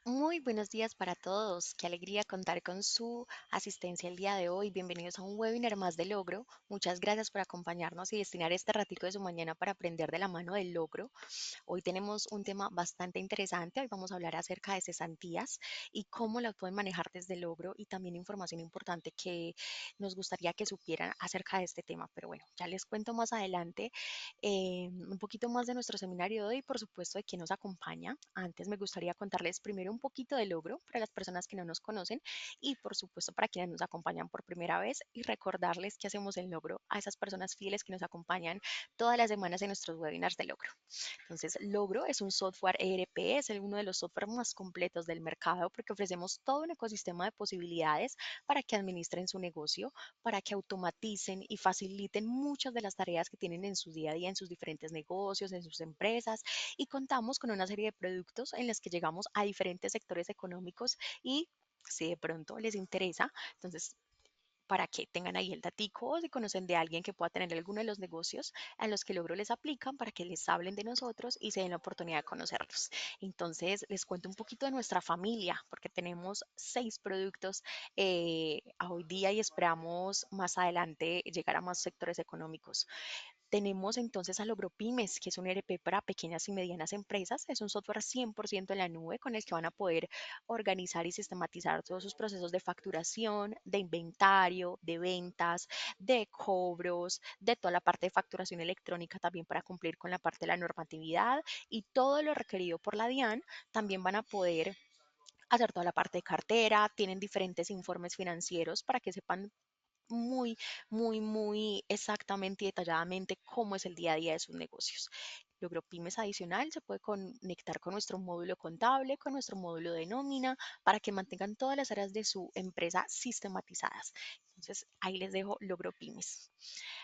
Muy buenos días para todos. Qué alegría contar con su asistencia el día de hoy. Bienvenidos a un webinar más de Logro. Muchas gracias por acompañarnos y destinar este ratico de su mañana para aprender de la mano del Logro. Hoy tenemos un tema bastante interesante. Hoy vamos a hablar acerca de cesantías y cómo la pueden manejar desde Logro y también información importante que nos gustaría que supieran acerca de este tema. Pero bueno, ya les cuento más adelante un poquito más de nuestro seminario de hoy y por supuesto de quién nos acompaña. Antes me gustaría contarles primero un poquito de Logro para las personas que no nos conocen y por supuesto para quienes nos acompañan por primera vez y recordarles que hacemos el Logro a esas personas fieles que nos acompañan todas las semanas en nuestros webinars de Logro. Entonces, Logro es un software ERP, es uno de los softwares más completos del mercado porque ofrecemos todo un ecosistema de posibilidades para que administren su negocio, para que automaticen y faciliten muchas de las tareas que tienen en su día a día, en sus diferentes negocios, en sus empresas. Y contamos con una serie de productos en los que llegamos a diferentes sectores económicos y si de pronto les interesa, entonces para que tengan ahí el datico o si conocen de alguien que pueda tener alguno de los negocios a los que Logro les aplican para que les hablen de nosotros y se den la oportunidad de conocerlos. Entonces, les cuento un poquito de nuestra familia, porque tenemos 6 productos a hoy día y esperamos más adelante llegar a más sectores económicos. Tenemos entonces a LogroPymes, que es un ERP para pequeñas y medianas empresas. Es un software 100% en la nube con el que van a poder organizar y sistematizar todos sus procesos de facturación, de inventario, de ventas, de cobros, de toda la parte de facturación electrónica también para cumplir con la parte de la normatividad y todo lo requerido por la DIAN. También van a poder hacer toda la parte de cartera, tienen diferentes informes financieros para que sepan muy exactamente y detalladamente cómo es el día a día de sus negocios. LogroPymes adicional se puede conectar con nuestro módulo contable, con nuestro módulo de nómina, para que mantengan todas las áreas de su empresa sistematizadas. Entonces, ahí les dejo LogroPymes.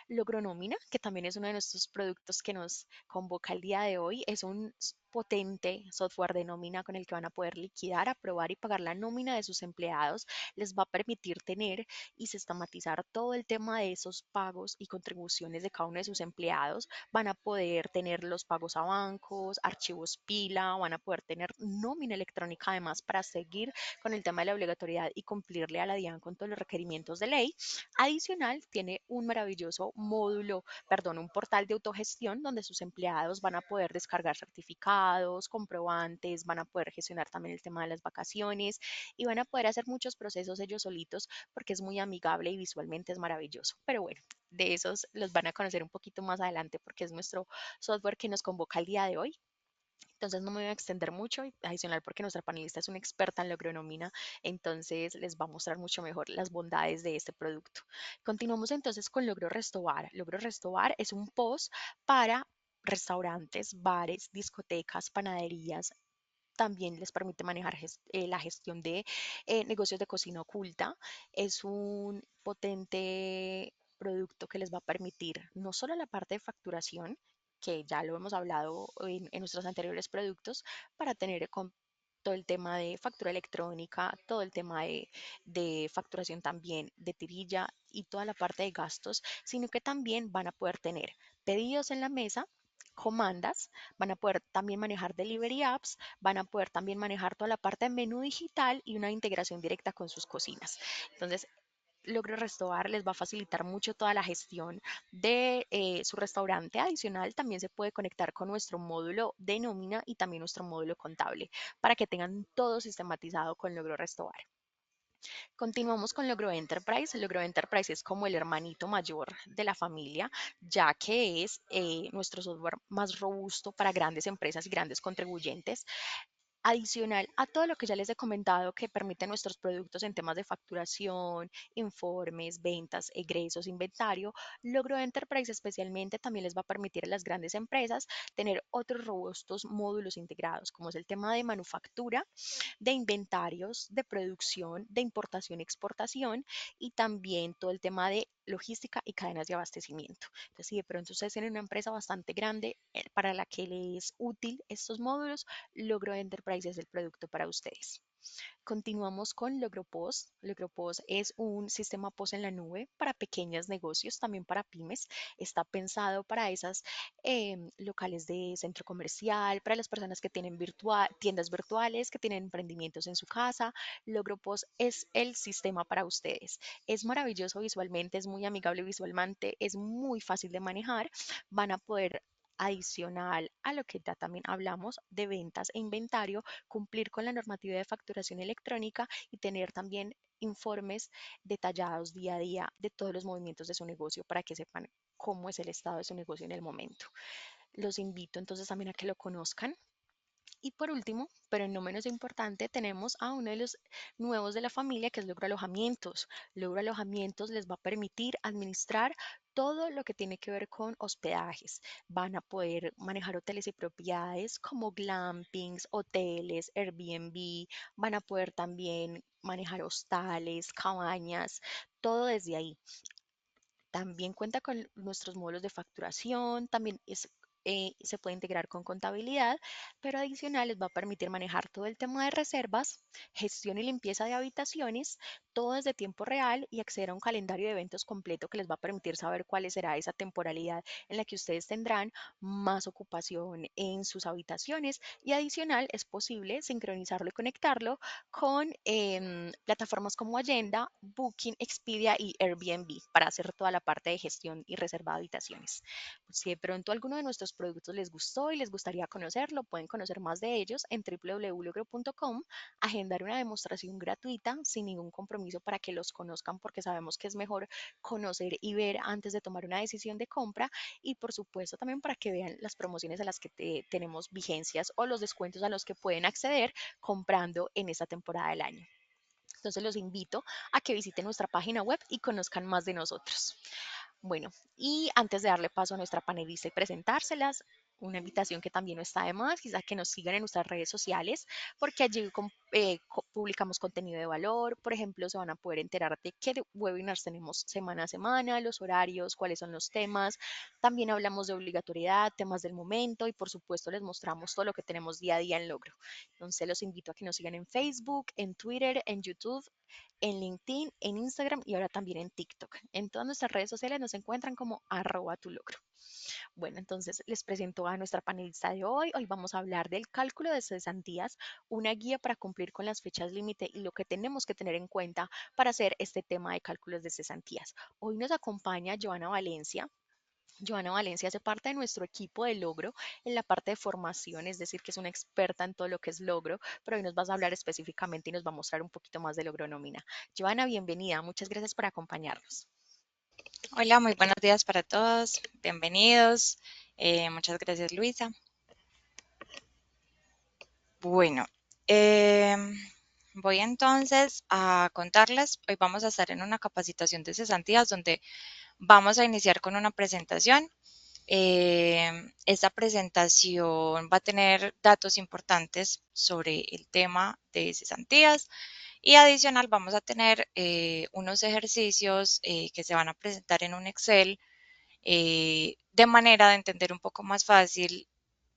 Logronómina, que también es uno de nuestros productos que nos convoca el día de hoy, es un potente software de nómina con el que van a poder liquidar, aprobar y pagar la nómina de sus empleados. Les va a permitir tener y sistematizar todo el tema de esos pagos y contribuciones de cada uno de sus empleados. Van a poder tener los pagos a bancos, archivos pila, van a poder tener nómina electrónica además para seguir con el tema de la obligatoriedad y cumplirle a la DIAN con todos los requerimientos de ley. Adicional, tiene un maravilloso módulo, perdón, un portal de autogestión donde sus empleados van a poder descargar certificados, comprobantes, van a poder gestionar también el tema de las vacaciones y van a poder hacer muchos procesos ellos solitos porque es muy amigable y visualmente es maravilloso. Pero bueno, de esos los van a conocer un poquito más adelante porque es nuestro software que nos convoca el día de hoy. Entonces no me voy a extender mucho y adicional porque nuestra panelista es una experta en la agronomía, entonces les va a mostrar mucho mejor las bondades de este producto. Continuamos entonces con Logro Restobar. Logro Restobar es un post para restaurantes, bares, discotecas, panaderías. También les permite manejar la gestión de negocios de cocina oculta. Es un potente producto que les va a permitir no solo la parte de facturación, que ya lo hemos hablado en nuestros anteriores productos, para tener todo el tema de factura electrónica, todo el tema de facturación también de tirilla y toda la parte de gastos, sino que también van a poder tener pedidos en la mesa, comandas, van a poder también manejar delivery apps, van a poder también manejar toda la parte de menú digital y una integración directa con sus cocinas. Entonces, Logro Restobar les va a facilitar mucho toda la gestión de su restaurante. Adicional, también se puede conectar con nuestro módulo de nómina y también nuestro módulo contable para que tengan todo sistematizado con Logro Restobar. Continuamos con Logro Enterprise. Logro Enterprise es como el hermanito mayor de la familia, ya que es nuestro software más robusto para grandes empresas y grandes contribuyentes. Adicional a todo lo que ya les he comentado que permiten nuestros productos en temas de facturación, informes, ventas, egresos, inventario, Logro Enterprise especialmente también les va a permitir a las grandes empresas tener otros robustos módulos integrados, como es el tema de manufactura, de inventarios, de producción, de importación y exportación y también todo el tema de logística y cadenas de abastecimiento. Entonces, si de pronto ustedes tienen una empresa bastante grande para la que les es útil estos módulos, Logro Enterprise es el producto para ustedes. Continuamos con LogroPOS. LogroPOS es un sistema POS en la nube para pequeños negocios, también para pymes. Está pensado para esas locales de centro comercial, para las personas que tienen tiendas virtuales, que tienen emprendimientos en su casa. LogroPOS es el sistema para ustedes. Es maravilloso visualmente, es muy amigable visualmente, es muy fácil de manejar. Van a poder adicional a lo que ya también hablamos de ventas e inventario, cumplir con la normativa de facturación electrónica y tener también informes detallados día a día de todos los movimientos de su negocio para que sepan cómo es el estado de su negocio en el momento. Los invito entonces también a que lo conozcan. Y por último, pero no menos importante, tenemos a uno de los nuevos de la familia, que es Logro Alojamientos. Logro Alojamientos les va a permitir administrar todo lo que tiene que ver con hospedajes. Van a poder manejar hoteles y propiedades como glampings, hoteles, Airbnb. Van a poder también manejar hostales, cabañas, todo desde ahí. También cuenta con nuestros módulos de facturación, también se puede integrar con contabilidad, pero adicional les va a permitir manejar todo el tema de reservas, gestión y limpieza de habitaciones, todo desde tiempo real y acceder a un calendario de eventos completo que les va a permitir saber cuál será esa temporalidad en la que ustedes tendrán más ocupación en sus habitaciones y adicional es posible sincronizarlo y conectarlo con plataformas como Agenda, Booking, Expedia y Airbnb para hacer toda la parte de gestión y reserva de habitaciones. Si de pronto alguno de nuestros productos les gustó y les gustaría conocerlo, pueden conocer más de ellos en www.logro.com, agendar una demostración gratuita sin ningún compromiso para que los conozcan porque sabemos que es mejor conocer y ver antes de tomar una decisión de compra y por supuesto también para que vean las promociones a las que tenemos vigencias o los descuentos a los que pueden acceder comprando en esta temporada del año. Entonces los invito a que visiten nuestra página web y conozcan más de nosotros. Bueno, y antes de darle paso a nuestra panelista y presentárselas, una invitación que también no está de más, quizá que nos sigan en nuestras redes sociales, porque allí publicamos contenido de valor. Por ejemplo, se van a poder enterar de qué webinars tenemos semana a semana, los horarios, cuáles son los temas. También hablamos de obligatoriedad, temas del momento y por supuesto les mostramos todo lo que tenemos día a día en Logro. Entonces los invito a que nos sigan en Facebook, en Twitter, en YouTube, en LinkedIn, en Instagram y ahora también en TikTok. En todas nuestras redes sociales nos encuentran como @tulogro. Bueno, entonces les presento a nuestra panelista de hoy. Hoy vamos a hablar del cálculo de cesantías, una guía para cumplir con las fechas límite y lo que tenemos que tener en cuenta para hacer este tema de cálculos de cesantías. Hoy nos acompaña Joana Valencia. Joana Valencia hace parte de nuestro equipo de Logro en la parte de formación, es decir, que es una experta en todo lo que es Logro, pero hoy nos vas a hablar específicamente y nos va a mostrar un poquito más de Logro Nómina. Joana, bienvenida, muchas gracias por acompañarnos. Hola, muy buenos días para todos. Bienvenidos. Muchas gracias, Luisa. Bueno, eh, voy entonces a contarles. Hoy vamos a estar en una capacitación de cesantías donde vamos a iniciar con una presentación. Esta presentación va a tener datos importantes sobre el tema de cesantías y adicional vamos a tener unos ejercicios que se van a presentar en un Excel de manera de entender un poco más fácil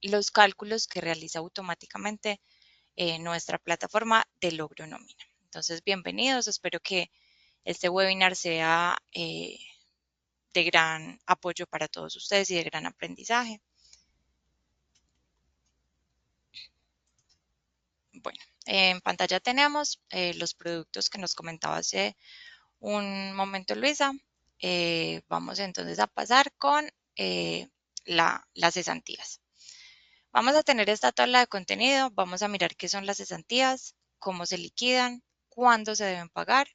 los cálculos que realiza automáticamente nuestra plataforma de Logro Nómina. Entonces, bienvenidos. Espero que este webinar sea de gran apoyo para todos ustedes y de gran aprendizaje. Bueno, en pantalla tenemos los productos que nos comentaba hace un momento Luisa. Vamos entonces a pasar con las cesantías. Vamos a tener esta tabla de contenido, vamos a mirar qué son las cesantías, cómo se liquidan, cuándo se deben pagar,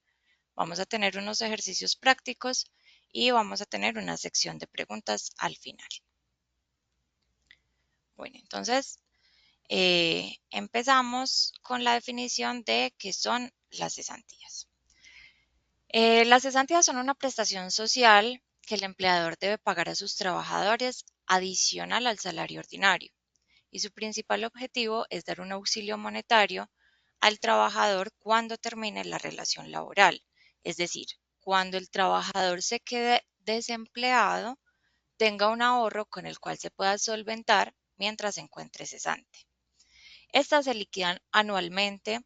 vamos a tener unos ejercicios prácticos y vamos a tener una sección de preguntas al final. Bueno, entonces empezamos con la definición de qué son las cesantías. Las cesantías son una prestación social que el empleador debe pagar a sus trabajadores adicional al salario ordinario y su principal objetivo es dar un auxilio monetario al trabajador cuando termine la relación laboral, es decir, cuando el trabajador se quede desempleado, tenga un ahorro con el cual se pueda solventar mientras se encuentre cesante. Estas se liquidan anualmente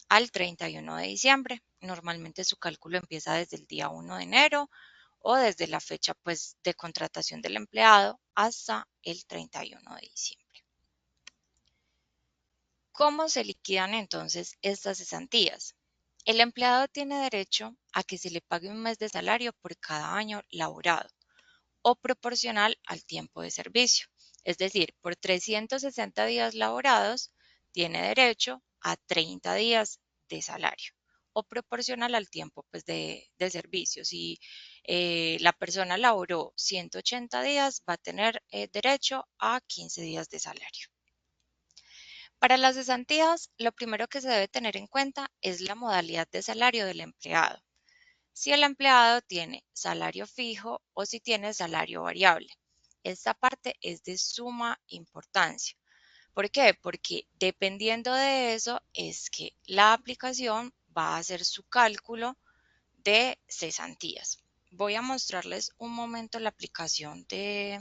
al 31 de diciembre. Normalmente su cálculo empieza desde el día 1 de enero o desde la fecha pues de contratación del empleado hasta el 31 de diciembre. ¿Cómo se liquidan entonces estas cesantías? El empleado tiene derecho a que se le pague un mes de salario por cada año laborado o proporcional al tiempo de servicio. Es decir, por 360 días laborados tiene derecho a 30 días de salario o proporcional al tiempo pues, de servicio. Si la persona laboró 180 días, va a tener derecho a 15 días de salario. Para las cesantías, lo primero que se debe tener en cuenta es la modalidad de salario del empleado. Si el empleado tiene salario fijo o si tiene salario variable. Esta parte es de suma importancia. ¿Por qué? Porque dependiendo de eso es que la aplicación va a hacer su cálculo de cesantías. Voy a mostrarles un momento la aplicación de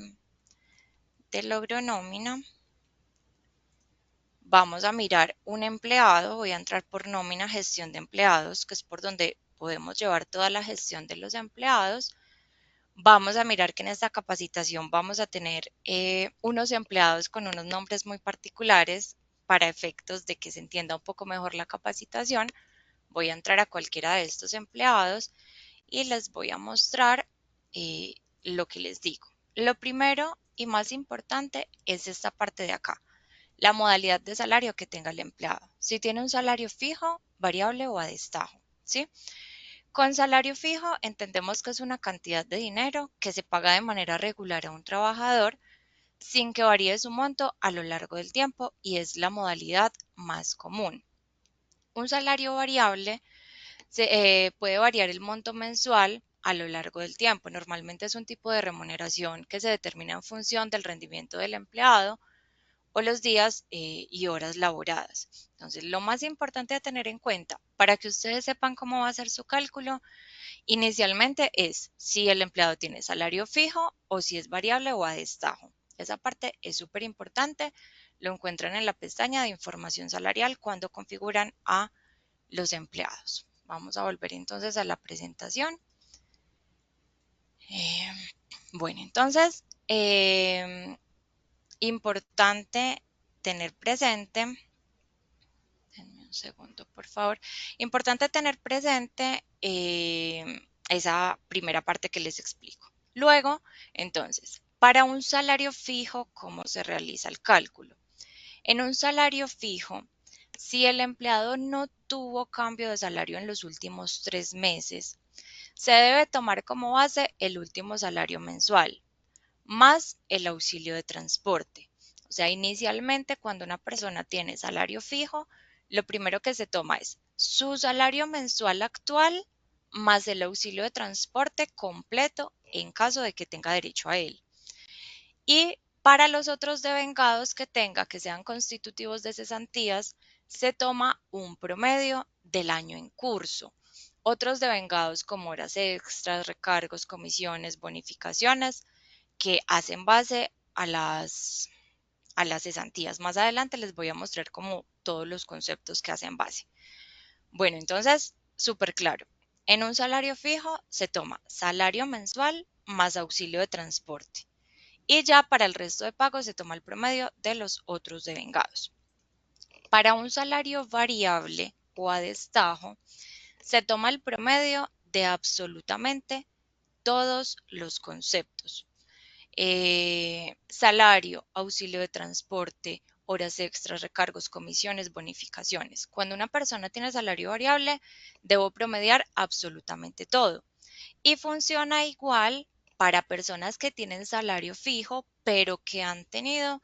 logro nómina. Vamos a mirar un empleado, voy a entrar por nómina gestión de empleados, que es por donde podemos llevar toda la gestión de los empleados. Vamos a mirar que en esta capacitación vamos a tener unos empleados con unos nombres muy particulares para efectos de que se entienda un poco mejor la capacitación. Voy a entrar a cualquiera de estos empleados y les voy a mostrar lo que les digo. Lo primero y más importante es esta parte de acá, la modalidad de salario que tenga el empleado. Si tiene un salario fijo, variable o a destajo, ¿sí? Con salario fijo entendemos que es una cantidad de dinero que se paga de manera regular a un trabajador sin que varíe su monto a lo largo del tiempo y es la modalidad más común. Un salario variable puede variar el monto mensual a lo largo del tiempo. Normalmente es un tipo de remuneración que se determina en función del rendimiento del empleado o los días y horas laboradas. Entonces, lo más importante a tener en cuenta para que ustedes sepan cómo va a ser su cálculo inicialmente es si el empleado tiene salario fijo o si es variable o a destajo. Esa parte es súper importante. Lo encuentran en la pestaña de información salarial cuando configuran a los empleados. Vamos a volver entonces a la presentación. Eh, bueno, entonces, importante tener presente, denme un segundo por favor, importante tener presente esa primera parte que les explico. Luego, entonces, para un salario fijo, ¿cómo se realiza el cálculo? En un salario fijo, si el empleado no tuvo cambio de salario en los últimos 3 meses, se debe tomar como base el último salario mensual, más el auxilio de transporte. O sea, inicialmente cuando una persona tiene salario fijo, lo primero que se toma es su salario mensual actual más el auxilio de transporte completo en caso de que tenga derecho a él. Y para los otros devengados que tenga, que sean constitutivos de cesantías, se toma un promedio del año en curso. Otros devengados como horas extras, recargos, comisiones, bonificaciones, que hacen base a las cesantías. Más adelante les voy a mostrar como todos los conceptos que hacen base. Bueno, entonces, súper claro. En un salario fijo se toma salario mensual más auxilio de transporte. Y ya para el resto de pagos se toma el promedio de los otros devengados. Para un salario variable o a destajo, se toma el promedio de absolutamente todos los conceptos. Salario, auxilio de transporte, horas extras, recargos, comisiones, bonificaciones. Cuando una persona tiene salario variable, debo promediar absolutamente todo. Y funciona igual para personas que tienen salario fijo, pero que han tenido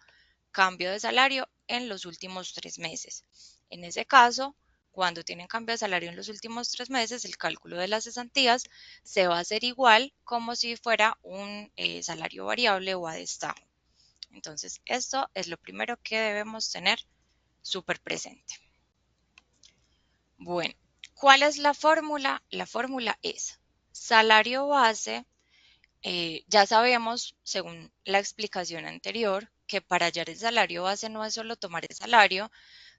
cambio de salario en los últimos 3 meses. En ese caso, cuando tienen cambio de salario en los últimos 3 meses, el cálculo de las cesantías se va a hacer igual como si fuera un salario variable o a destajo. Entonces, esto es lo primero que debemos tener súper presente. Bueno, ¿cuál es la fórmula? La fórmula es salario base. Ya sabemos, según la explicación anterior, que para hallar el salario base no es solo tomar el salario,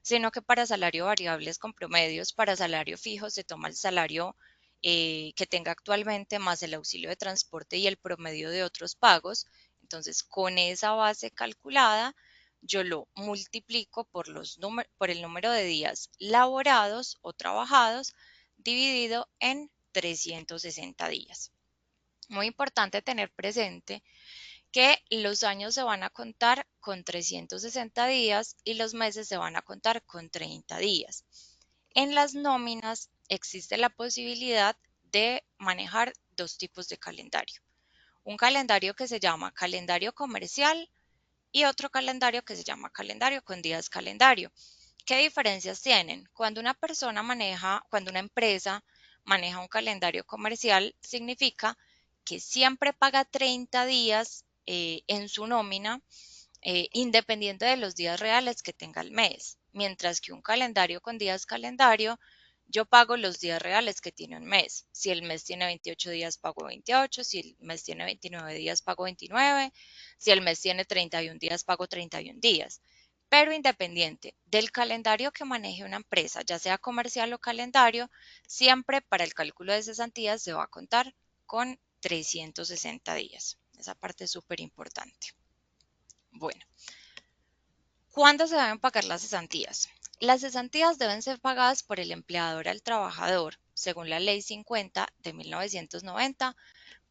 sino que para salario variable es con promedios, para salario fijo se toma el salario que tenga actualmente más el auxilio de transporte y el promedio de otros pagos. Entonces, con esa base calculada, yo lo multiplico por el número de días laborados o trabajados dividido en 360 días. Muy importante tener presente que los años se van a contar con 360 días y los meses se van a contar con 30 días. En las nóminas existe la posibilidad de manejar dos tipos de calendario. Un calendario que se llama calendario comercial y otro calendario que se llama calendario con días calendario. ¿Qué diferencias tienen? Cuando una empresa maneja un calendario comercial, significa que siempre paga 30 días en su nómina, independiente de los días reales que tenga el mes. Mientras que un calendario con días calendario, yo pago los días reales que tiene un mes. Si el mes tiene 28 días, pago 28. Si el mes tiene 29 días, pago 29. Si el mes tiene 31 días, pago 31 días. Pero independiente del calendario que maneje una empresa, ya sea comercial o calendario, siempre para el cálculo de cesantías se va a contar con 360 días. Esa parte es súper importante. Bueno, ¿cuándo se deben pagar las cesantías? Las cesantías deben ser pagadas por el empleador al trabajador, según la Ley 50 de 1990,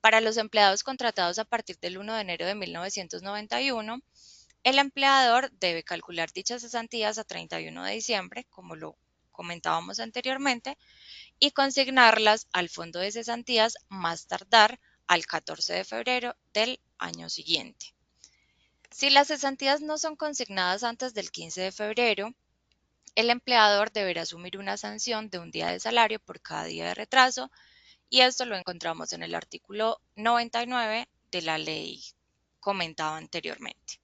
para los empleados contratados a partir del 1 de enero de 1991. El empleador debe calcular dichas cesantías a 31 de diciembre, como lo comentábamos anteriormente, y consignarlas al fondo de cesantías más tardar al 14 de febrero del año siguiente. Si las cesantías no son consignadas antes del 15 de febrero, el empleador deberá asumir una sanción de un día de salario por cada día de retraso, y esto lo encontramos en el artículo 99 de la ley comentada anteriormente.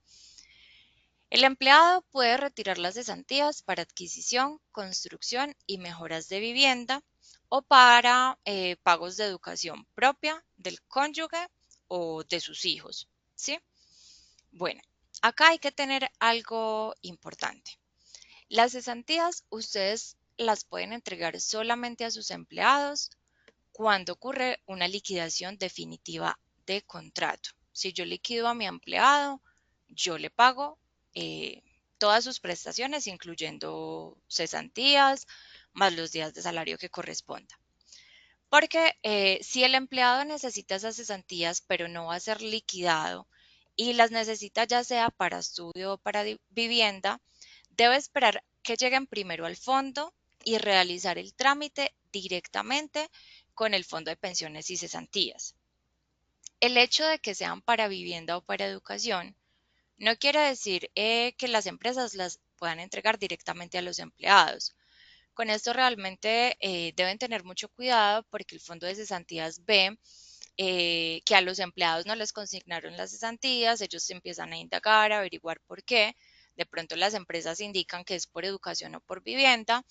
El empleado puede retirar las cesantías para adquisición, construcción y mejoras de vivienda o para pagos de educación propia del cónyuge o de sus hijos, ¿sí? Bueno, acá hay que tener algo importante. Las cesantías ustedes las pueden entregar solamente a sus empleados cuando ocurre una liquidación definitiva de contrato. Si yo liquido a mi empleado, yo le pago eh, todas sus prestaciones, incluyendo cesantías, más los días de salario que corresponda. Porque si el empleado necesita esas cesantías, pero no va a ser liquidado y las necesita ya sea para estudio o para vivienda, debe esperar que lleguen primero al fondo y realizar el trámite directamente con el Fondo de Pensiones y Cesantías. El hecho de que sean para vivienda o para educación no quiere decir que las empresas las puedan entregar directamente a los empleados. Con esto realmente deben tener mucho cuidado porque el Fondo de Cesantías ve que a los empleados no les consignaron las cesantías, ellos empiezan a indagar, a averiguar por qué. De pronto las empresas indican que es por educación o por vivienda.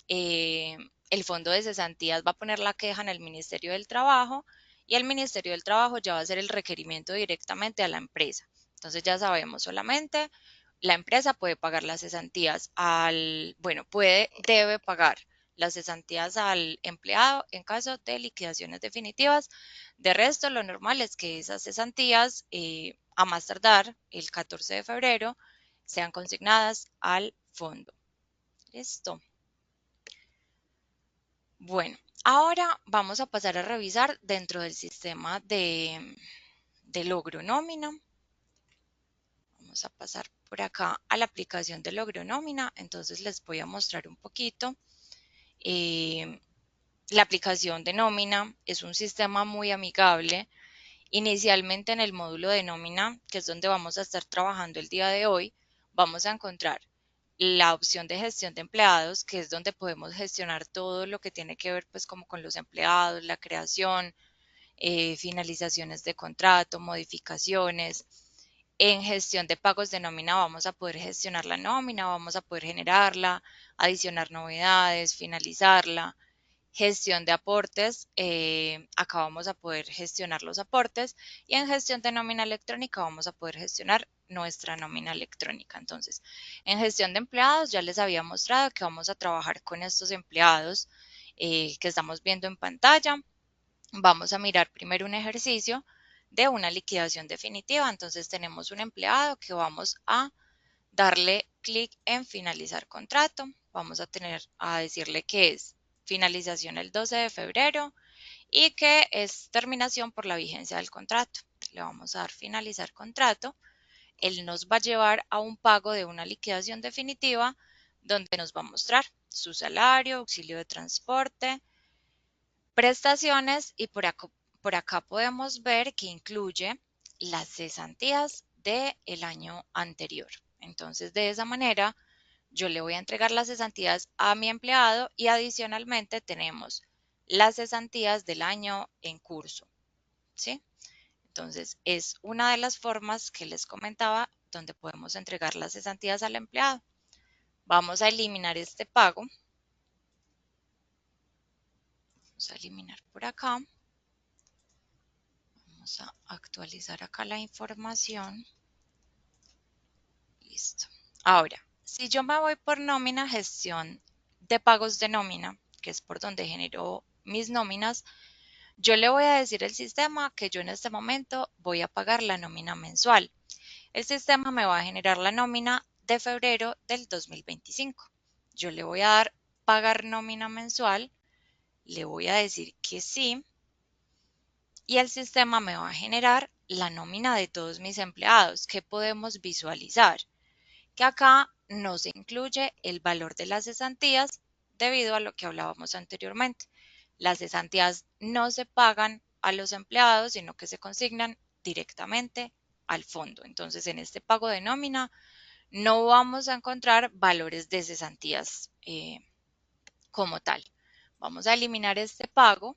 eh, el Fondo de Cesantías va a poner la queja en el Ministerio del Trabajo y el Ministerio del Trabajo ya va a hacer el requerimiento directamente a la empresa. Entonces ya sabemos solamente la empresa puede pagar las cesantías debe pagar las cesantías al empleado en caso de liquidaciones definitivas. De resto, lo normal es que esas cesantías, a más tardar el 14 de febrero, sean consignadas al fondo. Listo. Bueno, ahora vamos a pasar a revisar dentro del sistema de logro nómina. Vamos a pasar por acá a la aplicación de logro nómina. Entonces les voy a mostrar un poquito. Eh, la aplicación de nómina es un sistema muy amigable. Inicialmente en el módulo de nómina, que es donde vamos a estar trabajando el día de hoy, vamos a encontrar la opción de gestión de empleados, que es donde podemos gestionar todo lo que tiene que ver pues como con los empleados, la creación, finalizaciones de contrato, modificaciones. En gestión de pagos de nómina vamos a poder gestionar la nómina, vamos a poder generarla, adicionar novedades, finalizarla. Gestión de aportes, acá vamos a poder gestionar los aportes y en gestión de nómina electrónica vamos a poder gestionar nuestra nómina electrónica. Entonces, en gestión de empleados ya les había mostrado que vamos a trabajar con estos empleados que estamos viendo en pantalla. Vamos a mirar primero un ejercicio de una liquidación definitiva. Entonces, tenemos un empleado que vamos a darle clic en finalizar contrato. Vamos a decirle que es finalización el 12 de febrero y que es terminación por la vigencia del contrato. Le vamos a dar finalizar contrato. Él nos va a llevar a un pago de una liquidación definitiva donde nos va a mostrar su salario, auxilio de transporte, prestaciones y por acá podemos ver que incluye las cesantías del año anterior. Entonces, de esa manera, yo le voy a entregar las cesantías a mi empleado y adicionalmente tenemos las cesantías del año en curso, ¿sí? Entonces, es una de las formas que les comentaba donde podemos entregar las cesantías al empleado. Vamos a eliminar este pago. Vamos a eliminar por acá. Vamos a actualizar acá la información. Listo. Ahora, si yo me voy por nómina, gestión de pagos de nómina, que es por donde genero mis nóminas, yo le voy a decir al sistema que yo en este momento voy a pagar la nómina mensual. El sistema me va a generar la nómina de febrero del 2025. Yo le voy a dar pagar nómina mensual, le voy a decir que sí y el sistema me va a generar la nómina de todos mis empleados que podemos visualizar, que acá no se incluye el valor de las cesantías debido a lo que hablábamos anteriormente. Las cesantías no se pagan a los empleados, sino que se consignan directamente al fondo. Entonces, en este pago de nómina no vamos a encontrar valores de cesantías como tal. Vamos a eliminar este pago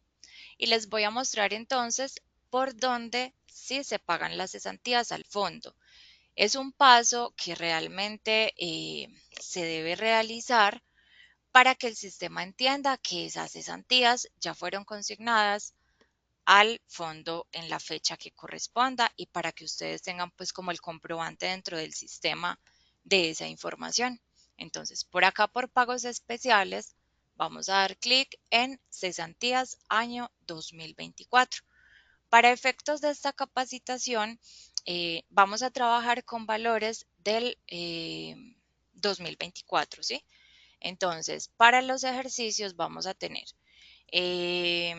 y les voy a mostrar entonces por dónde sí se pagan las cesantías al fondo. Es un paso que realmente se debe realizar para que el sistema entienda que esas cesantías ya fueron consignadas al fondo en la fecha que corresponda y para que ustedes tengan pues como el comprobante dentro del sistema de esa información. Entonces, por acá por pagos especiales, vamos a dar clic en cesantías año 2024. Para efectos de esta capacitación, vamos a trabajar con valores del 2024, ¿sí? Entonces, para los ejercicios vamos a tener eh,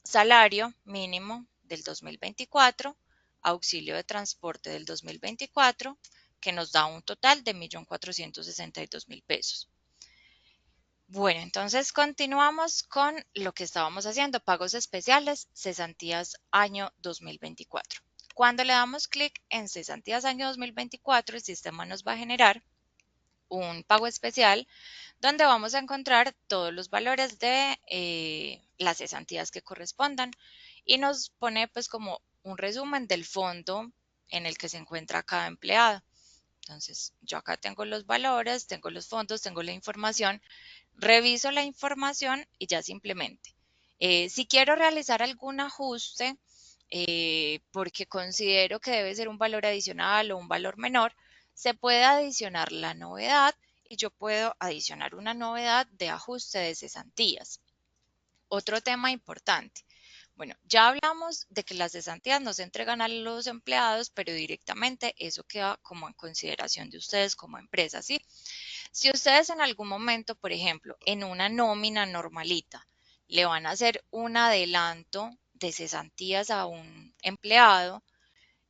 salario mínimo del 2024, auxilio de transporte del 2024, que nos da un total de 1.462.000 pesos. Bueno, entonces continuamos con lo que estábamos haciendo, pagos especiales, cesantías año 2024. Cuando le damos clic en cesantías año 2024, el sistema nos va a generar un pago especial donde vamos a encontrar todos los valores de las cesantías que correspondan y nos pone pues como un resumen del fondo en el que se encuentra cada empleado. Entonces, yo acá tengo los valores, tengo los fondos, tengo la información, reviso la información y ya simplemente. Si quiero realizar algún ajuste, porque considero que debe ser un valor adicional o un valor menor, se puede adicionar la novedad y yo puedo adicionar una novedad de ajuste de cesantías. Otro tema importante. Bueno, ya hablamos de que las cesantías no se entregan a los empleados, pero directamente eso queda como en consideración de ustedes como empresa, ¿sí? Si ustedes en algún momento, por ejemplo, en una nómina normalita, le van a hacer un adelanto de cesantías a un empleado,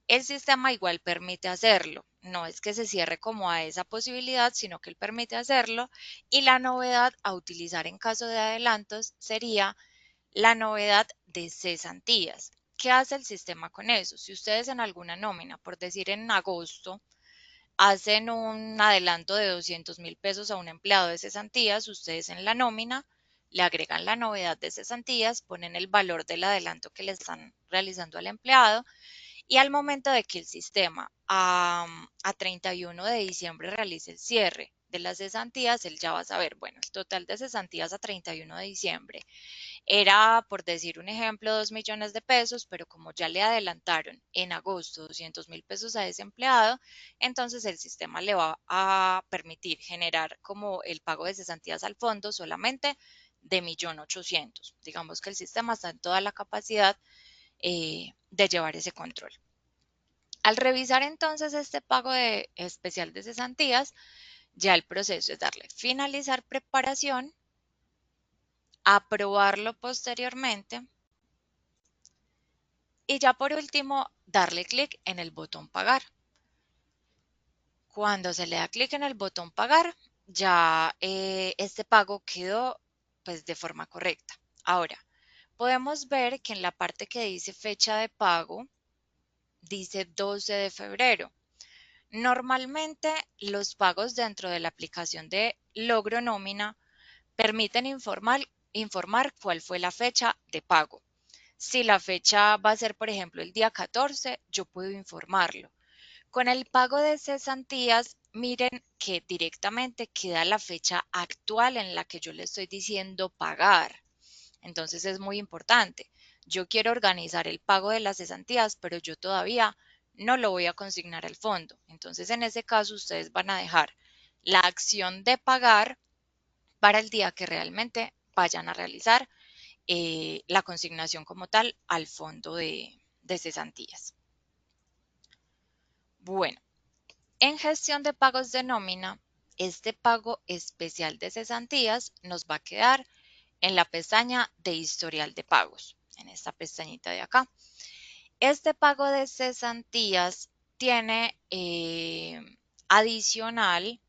el sistema igual permite hacerlo. No es que se cierre como a esa posibilidad, sino que él permite hacerlo. Y la novedad a utilizar en caso de adelantos sería la novedad de cesantías. ¿Qué hace el sistema con eso? Si ustedes en alguna nómina, por decir en agosto, hacen un adelanto de 200.000 pesos a un empleado de cesantías, ustedes en la nómina le agregan la novedad de cesantías, ponen el valor del adelanto que le están realizando al empleado y al momento de que el sistema a 31 de diciembre realice el cierre de las cesantías, él ya va a saber, bueno, el total de cesantías a 31 de diciembre era, por decir un ejemplo, 2 millones de pesos, pero como ya le adelantaron en agosto 200.000 pesos a ese empleado, entonces el sistema le va a permitir generar como el pago de cesantías al fondo solamente de 1.800.000. Digamos que el sistema está en toda la capacidad de llevar ese control. Al revisar entonces este pago de especial de cesantías, ya el proceso es darle finalizar preparación, aprobarlo posteriormente y ya por último darle clic en el botón pagar. Cuando se le da clic en el botón pagar, ya este pago quedó pues de forma correcta. Ahora, podemos ver que en la parte que dice fecha de pago, dice 12 de febrero. Normalmente los pagos dentro de la aplicación de Logro Nómina permiten informar cuál fue la fecha de pago. Si la fecha va a ser, por ejemplo, el día 14, yo puedo informarlo. Con el pago de cesantías, miren que directamente queda la fecha actual en la que yo le estoy diciendo pagar. Entonces es muy importante. Yo quiero organizar el pago de las cesantías, pero yo todavía no lo voy a consignar al fondo. Entonces en ese caso ustedes van a dejar la acción de pagar para el día que realmente vayan a realizar la consignación como tal al fondo de cesantías. Bueno, en gestión de pagos de nómina, este pago especial de cesantías nos va a quedar en la pestaña de historial de pagos, en esta pestañita de acá. Este pago de cesantías tiene adicional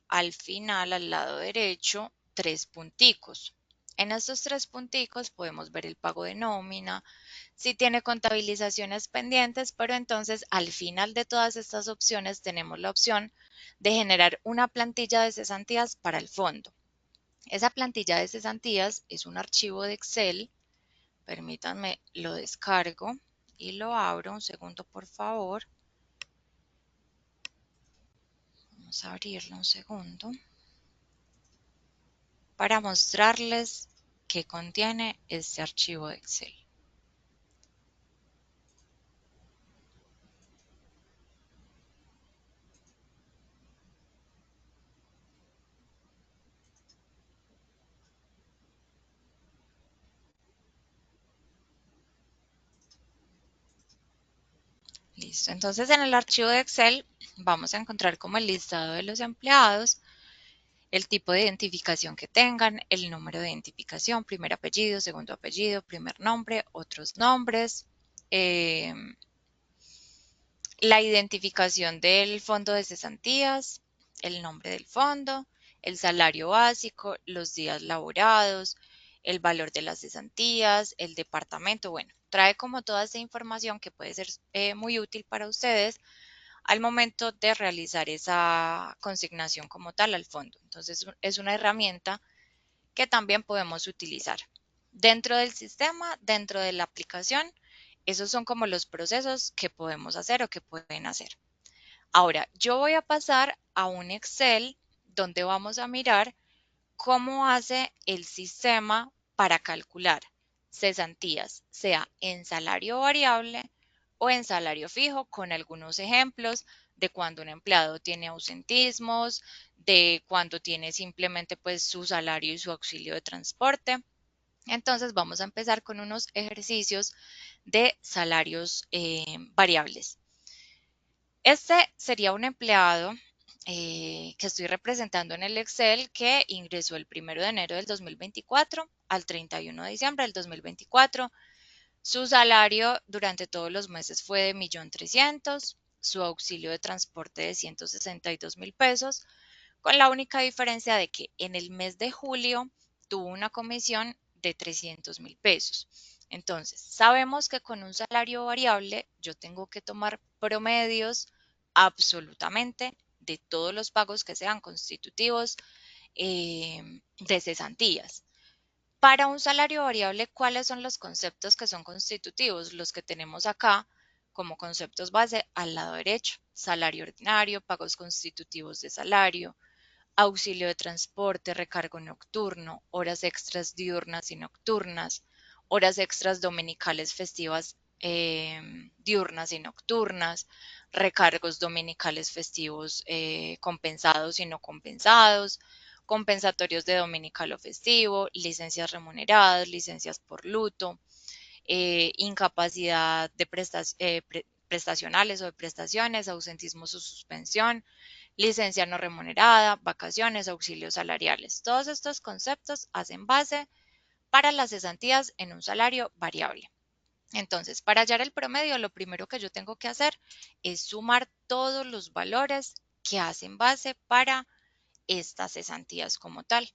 al final, al lado derecho, tres punticos. En estos tres punticos podemos ver el pago de nómina, si tiene contabilizaciones pendientes, pero entonces al final de todas estas opciones tenemos la opción de generar una plantilla de cesantías para el fondo. Esa plantilla de cesantías es un archivo de Excel. Permítanme, lo descargo y lo abro. Un segundo, por favor. Vamos a abrirlo un segundo para mostrarles qué contiene este archivo de Excel. Listo. Entonces en el archivo de Excel vamos a encontrar como el listado de los empleados, el tipo de identificación que tengan, el número de identificación, primer apellido, segundo apellido, primer nombre, otros nombres, eh, la identificación del fondo de cesantías, el nombre del fondo, el salario básico, los días laborados, el valor de las cesantías, el departamento. Bueno, trae como toda esa información que puede ser muy útil para ustedes al momento de realizar esa consignación como tal al fondo. Entonces, es una herramienta que también podemos utilizar. Dentro del sistema, dentro de la aplicación, esos son como los procesos que podemos hacer o que pueden hacer. Ahora, yo voy a pasar a un Excel donde vamos a mirar cómo hace el sistema para calcular cesantías, sea en salario variable o en salario fijo, con algunos ejemplos de cuando un empleado tiene ausentismos, de cuando tiene simplemente pues su salario y su auxilio de transporte. Entonces vamos a empezar con unos ejercicios de salarios variables. Este sería un empleado que estoy representando en el Excel que ingresó el 1 de enero del 2024 al 31 de diciembre del 2024. Su salario durante todos los meses fue de 1.300.000, su auxilio de transporte de 162.000 pesos, con la única diferencia de que en el mes de julio tuvo una comisión de 300.000 pesos. Entonces, sabemos que con un salario variable yo tengo que tomar promedios absolutamente de todos los pagos que sean constitutivos de cesantías. Para un salario variable, ¿cuáles son los conceptos que son constitutivos? Los que tenemos acá, como conceptos base al lado derecho: salario ordinario, pagos constitutivos de salario, auxilio de transporte, recargo nocturno, horas extras diurnas y nocturnas, horas extras dominicales festivas, diurnas y nocturnas, recargos dominicales festivos, compensados y no compensados, compensatorios de dominical o festivo, licencias remuneradas, licencias por luto, incapacidad de prestacionales o de prestaciones, ausentismos o suspensión, licencia no remunerada, vacaciones, auxilios salariales. Todos estos conceptos hacen base para las cesantías en un salario variable. Entonces, para hallar el promedio, lo primero que yo tengo que hacer es sumar todos los valores que hacen base para estas cesantías como tal.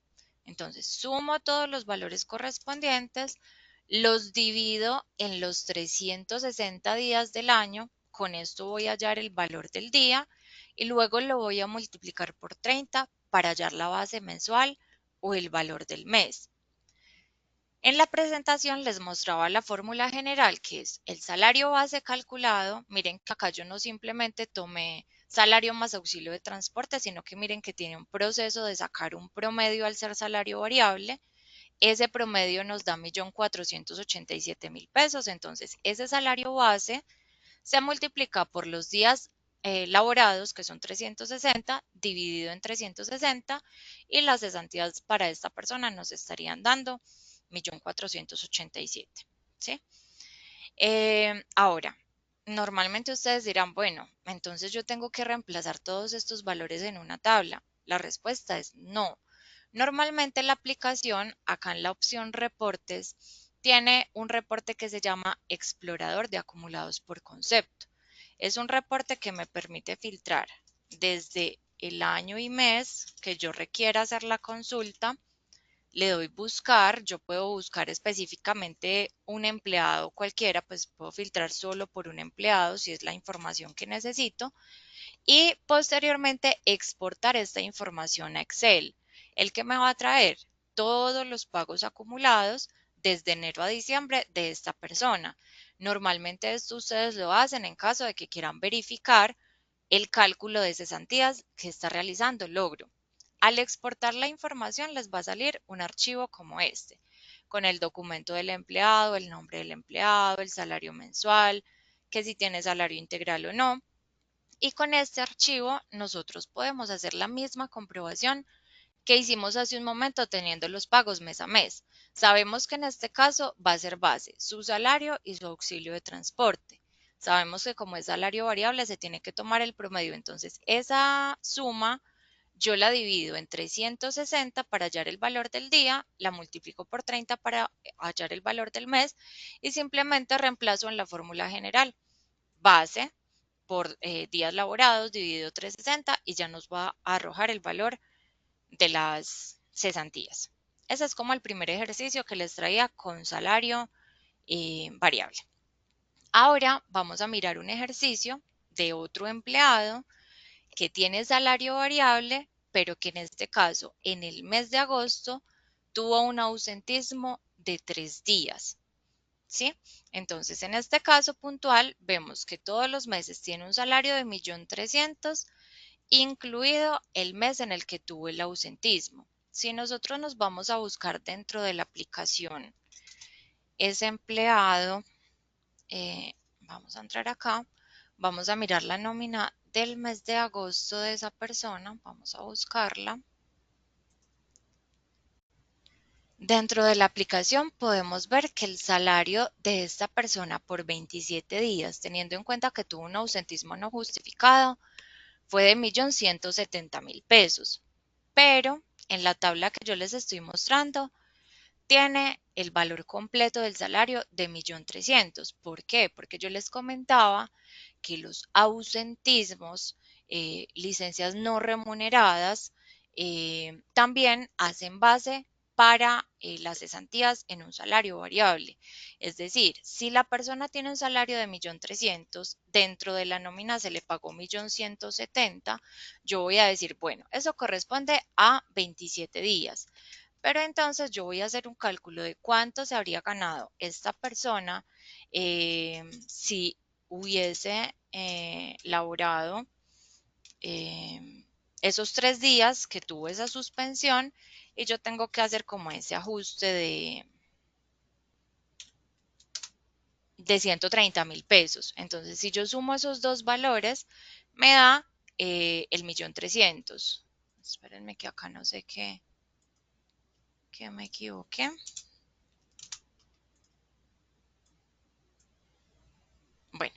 Entonces, sumo todos los valores correspondientes, los divido en los 360 días del año. Con esto voy a hallar el valor del día y luego lo voy a multiplicar por 30 para hallar la base mensual o el valor del mes. En la presentación les mostraba la fórmula general, que es el salario base calculado. Miren que acá yo no simplemente tomé salario más auxilio de transporte, sino que miren que tiene un proceso de sacar un promedio al ser salario variable. Ese promedio nos da 1.487.000 pesos. Entonces, ese salario base se multiplica por los días laborados, que son 360, dividido en 360, y las cesantías para esta persona nos estarían dando 1.487.000, ¿sí? Ahora, normalmente ustedes dirán, bueno, entonces yo tengo que reemplazar todos estos valores en una tabla. La respuesta es no. Normalmente la aplicación, acá en la opción reportes, tiene un reporte que se llama explorador de acumulados por concepto. Es un reporte que me permite filtrar desde el año y mes que yo requiera hacer la consulta. Le doy buscar, yo puedo buscar específicamente un empleado cualquiera, pues puedo filtrar solo por un empleado si es la información que necesito, y posteriormente exportar esta información a Excel, el que me va a traer todos los pagos acumulados desde enero a diciembre de esta persona. Normalmente esto ustedes lo hacen en caso de que quieran verificar el cálculo de cesantías que está realizando Logro. Al exportar la información les va a salir un archivo como este, con el documento del empleado, el nombre del empleado, el salario mensual, que si tiene salario integral o no. Y con este archivo nosotros podemos hacer la misma comprobación que hicimos hace un momento teniendo los pagos mes a mes. Sabemos que en este caso va a ser base su salario y su auxilio de transporte. Sabemos que como es salario variable se tiene que tomar el promedio. Entonces esa suma yo la divido en 360 para hallar el valor del día, la multiplico por 30 para hallar el valor del mes y simplemente reemplazo en la fórmula general base por días laborados dividido 360 y ya nos va a arrojar el valor de las cesantías. Ese es como el primer ejercicio que les traía con salario variable. Ahora vamos a mirar un ejercicio de otro empleado que tiene salario variable, pero que en este caso, en el mes de agosto, tuvo un ausentismo de 3 días. ¿Sí? Entonces, en este caso puntual, vemos que todos los meses tiene un salario de 1.300.000, incluido el mes en el que tuvo el ausentismo. Si nosotros nos vamos a buscar dentro de la aplicación ese empleado, vamos a entrar acá, vamos a mirar la nómina del mes de agosto de esa persona, vamos a buscarla. Dentro de la aplicación podemos ver que el salario de esta persona por 27 días, teniendo en cuenta que tuvo un ausentismo no justificado, fue de 1.170.000 pesos. Pero en la tabla que yo les estoy mostrando, tiene el valor completo del salario de 1.300.000. ¿Por qué? Porque yo les comentaba que los ausentismos, licencias no remuneradas, también hacen base para las cesantías en un salario variable. Es decir, si la persona tiene un salario de 1.300.000, dentro de la nómina se le pagó 1.170.000, yo voy a decir, bueno, eso corresponde a 27 días. Pero entonces yo voy a hacer un cálculo de cuánto se habría ganado esta persona si hubiese laborado esos 3 días que tuvo esa suspensión y yo tengo que hacer como ese ajuste de 130.000 pesos. Entonces, si yo sumo esos dos valores, me da el 1.300.000. Espérenme que acá no sé qué, que me equivoqué. Bueno,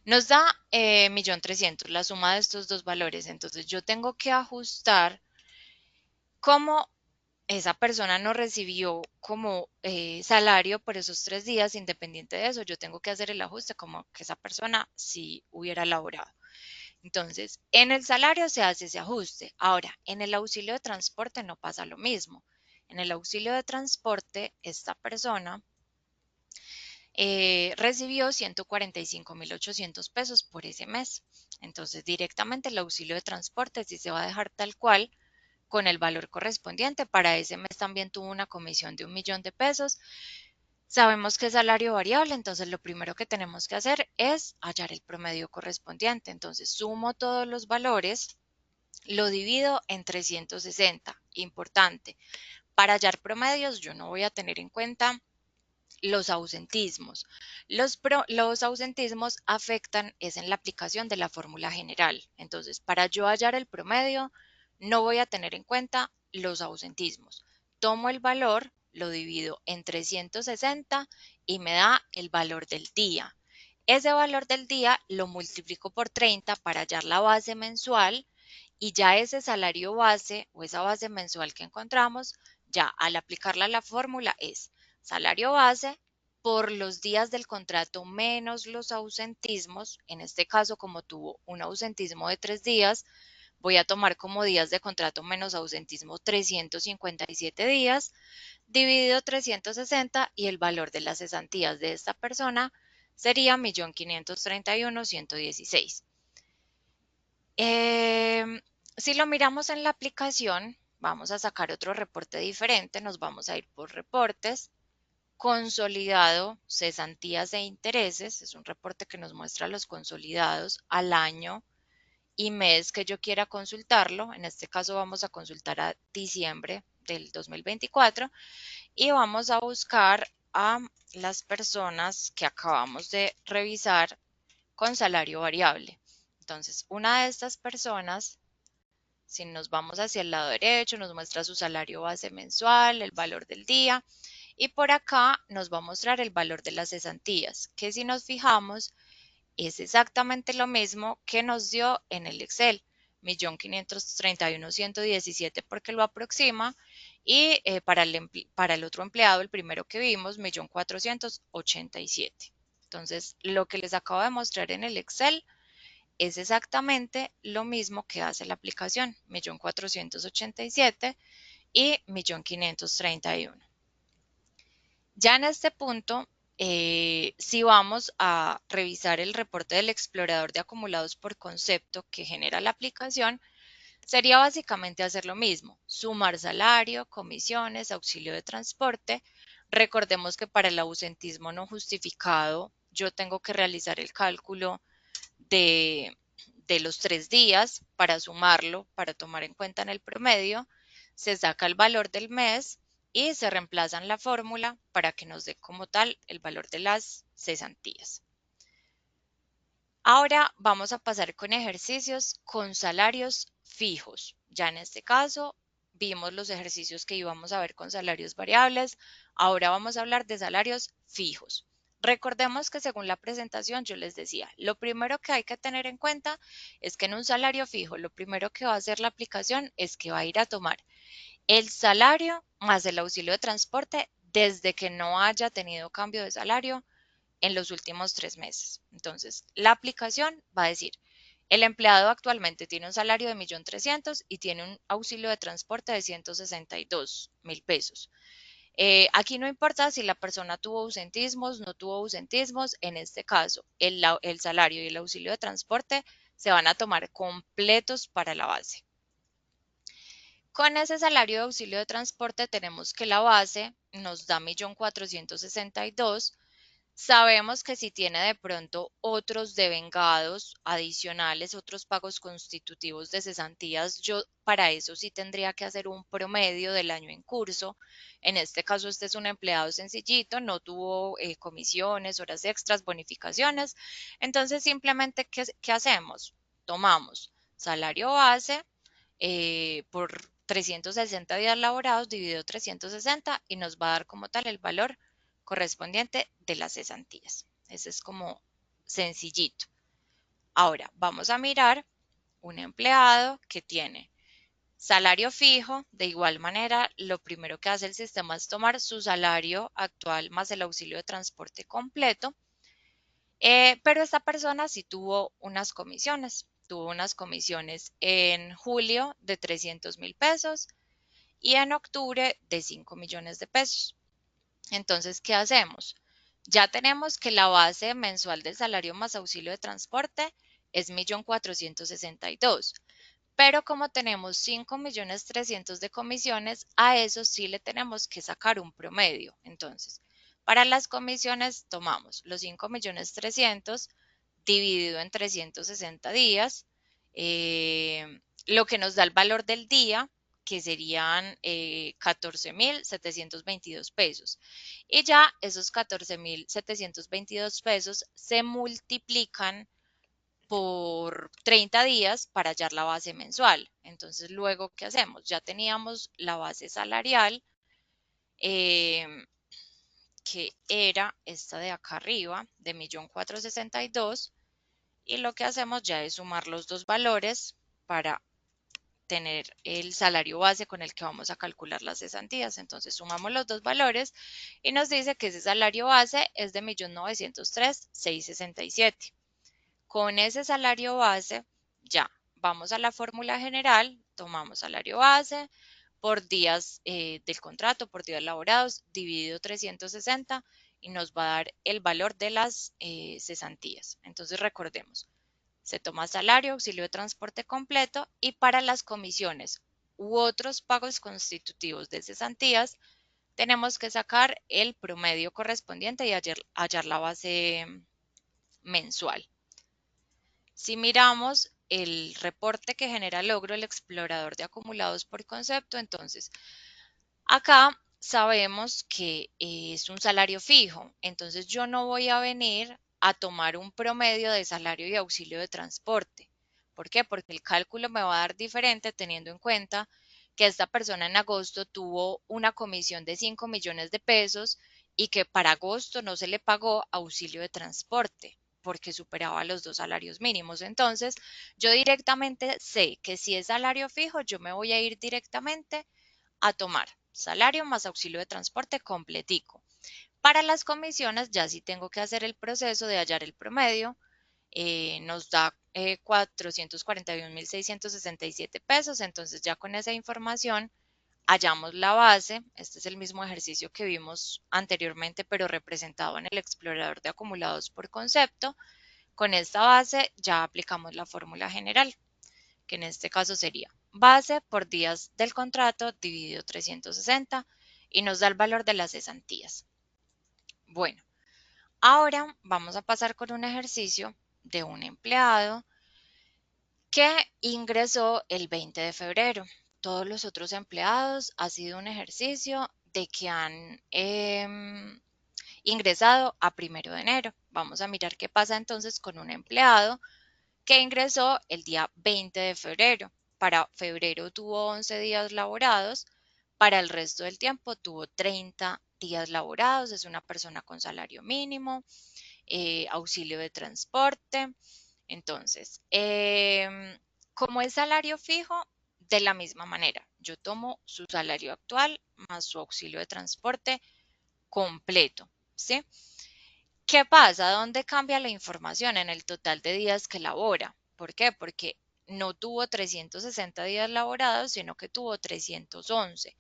nos da 1.300.000, la suma de estos dos valores. Entonces, yo tengo que ajustar cómo esa persona no recibió como salario por esos 3 días. Independiente de eso, yo tengo que hacer el ajuste como que esa persona sí hubiera laborado. Entonces, en el salario se hace ese ajuste. Ahora, en el auxilio de transporte no pasa lo mismo. En el auxilio de transporte, esta persona recibió 145.800 pesos por ese mes. Entonces, directamente el auxilio de transporte sí se va a dejar tal cual con el valor correspondiente. Para ese mes también tuvo una comisión de 1.000.000 de pesos. Sabemos que es salario variable, entonces lo primero que tenemos que hacer es hallar el promedio correspondiente. Entonces sumo todos los valores, lo divido en 360. Importante, para hallar promedios yo no voy a tener en cuenta los ausentismos. Los ausentismos afectan es en la aplicación de la fórmula general. Entonces, para yo hallar el promedio, no voy a tener en cuenta los ausentismos. Tomo el valor, lo divido en 360 y me da el valor del día. Ese valor del día lo multiplico por 30 para hallar la base mensual y ya ese salario base o esa base mensual que encontramos, ya al aplicarla a la fórmula es salario base por los días del contrato menos los ausentismos. En este caso, como tuvo un ausentismo de 3 días, voy a tomar como días de contrato menos ausentismo 357 días, dividido 360 y el valor de las cesantías de esta persona sería 1.531.116. Si lo miramos en la aplicación, vamos a sacar otro reporte diferente, nos vamos a ir por reportes, consolidado, cesantías e intereses, es un reporte que nos muestra los consolidados al año y mes que yo quiera consultarlo. En este caso vamos a consultar a diciembre del 2024 y vamos a buscar a las personas que acabamos de revisar con salario variable. Entonces, una de estas personas, si nos vamos hacia el lado derecho, nos muestra su salario base mensual, el valor del día, y por acá nos va a mostrar el valor de las cesantías, que si nos fijamos es exactamente lo mismo que nos dio en el Excel, 1.531.117 porque lo aproxima, y para el otro empleado, el primero que vimos, 1.487. Entonces, lo que les acabo de mostrar en el Excel es exactamente lo mismo que hace la aplicación, 1.487 y 1.531. Ya en este punto, si vamos a revisar el reporte del explorador de acumulados por concepto que genera la aplicación, sería básicamente hacer lo mismo, sumar salario, comisiones, auxilio de transporte. Recordemos que para el ausentismo no justificado, yo tengo que realizar el cálculo de, de los 3 días para sumarlo, para tomar en cuenta en el promedio, se saca el valor del mes y se reemplaza en la fórmula para que nos dé como tal el valor de las cesantías. Ahora vamos a pasar con ejercicios con salarios fijos. Ya en este caso vimos los ejercicios que íbamos a ver con salarios variables. Ahora vamos a hablar de salarios fijos. Recordemos que según la presentación yo les decía, lo primero que hay que tener en cuenta es que en un salario fijo, lo primero que va a hacer la aplicación es que va a ir a tomar el salario más el auxilio de transporte desde que no haya tenido cambio de salario en los últimos 3 meses. Entonces, la aplicación va a decir, el empleado actualmente tiene un salario de 1.300.000 y tiene un auxilio de transporte de 162.000 pesos. Aquí no importa si la persona tuvo ausentismos, no tuvo ausentismos, en este caso el salario y el auxilio de transporte se van a tomar completos para la base. Con ese salario de auxilio de transporte tenemos que la base nos da 1.462.000. Sabemos que si tiene de pronto otros devengados adicionales, otros pagos constitutivos de cesantías, yo para eso sí tendría que hacer un promedio del año en curso. En este caso, este es un empleado sencillito, no tuvo comisiones, horas extras, bonificaciones. Entonces, simplemente, ¿qué hacemos? Tomamos salario base por 360 días laborados, dividido 360 y nos va a dar como tal el valor correspondiente de las cesantías. Ese es como sencillito. Ahora, vamos a mirar un empleado que tiene salario fijo. De igual manera, lo primero que hace el sistema es tomar su salario actual más el auxilio de transporte completo. Pero esta persona sí tuvo unas comisiones. Tuvo unas comisiones en julio de 300.000 pesos y en octubre de 5 millones de pesos. Entonces, ¿qué hacemos? Ya tenemos que la base mensual del salario más auxilio de transporte es 1.462.000, pero como tenemos 5.300.000 de comisiones, a eso sí le tenemos que sacar un promedio. Entonces, para las comisiones tomamos los 5.300.000 dividido en 360 días, lo que nos da el valor del día, que serían 14.722 pesos. Y ya esos 14.722 pesos se multiplican por 30 días para hallar la base mensual. Entonces, luego, ¿qué hacemos? Ya teníamos la base salarial, eh, que era esta de acá arriba, de 1.462.000, y lo que hacemos ya es sumar los dos valores para tener el salario base con el que vamos a calcular las cesantías. Entonces sumamos los dos valores y nos dice que ese salario base es de 1.903.667. Con ese salario base, ya vamos a la fórmula general, tomamos salario base por días del contrato, por días laborados, dividido 360 y nos va a dar el valor de las cesantías. Entonces recordemos, se toma salario, auxilio de transporte completo y para las comisiones u otros pagos constitutivos de cesantías, tenemos que sacar el promedio correspondiente y hallar la base mensual. Si miramos el reporte que genera Logro, el explorador de acumulados por concepto, entonces acá sabemos que es un salario fijo, entonces yo no voy a venir a tomar un promedio de salario y auxilio de transporte. ¿Por qué? Porque el cálculo me va a dar diferente teniendo en cuenta que esta persona en agosto tuvo una comisión de 5 millones de pesos y que para agosto no se le pagó auxilio de transporte porque superaba los dos salarios mínimos. Entonces, yo directamente sé que si es salario fijo, yo me voy a ir directamente a tomar salario más auxilio de transporte completico. Para las comisiones ya sí tengo que hacer el proceso de hallar el promedio. Nos da 441.667 pesos, entonces ya con esa información hallamos la base. Este es el mismo ejercicio que vimos anteriormente, pero representado en el explorador de acumulados por concepto. Con esta base ya aplicamos la fórmula general, que en este caso sería base por días del contrato dividido 360 y nos da el valor de las cesantías. Bueno, ahora vamos a pasar con un ejercicio de un empleado que ingresó el 20 de febrero. Todos los otros empleados ha sido un ejercicio de que han ingresado a 1 de enero. Vamos a mirar qué pasa entonces con un empleado que ingresó el día 20 de febrero. Para febrero tuvo 11 días laborados, para el resto del tiempo tuvo 30 días laborados, es una persona con salario mínimo, auxilio de transporte. Entonces, como es salario fijo, de la misma manera, yo tomo su salario actual más su auxilio de transporte completo, ¿sí? ¿Qué pasa? ¿Dónde cambia la información? En el total de días que labora. ¿Por qué? Porque no tuvo 360 días laborados, sino que tuvo 311.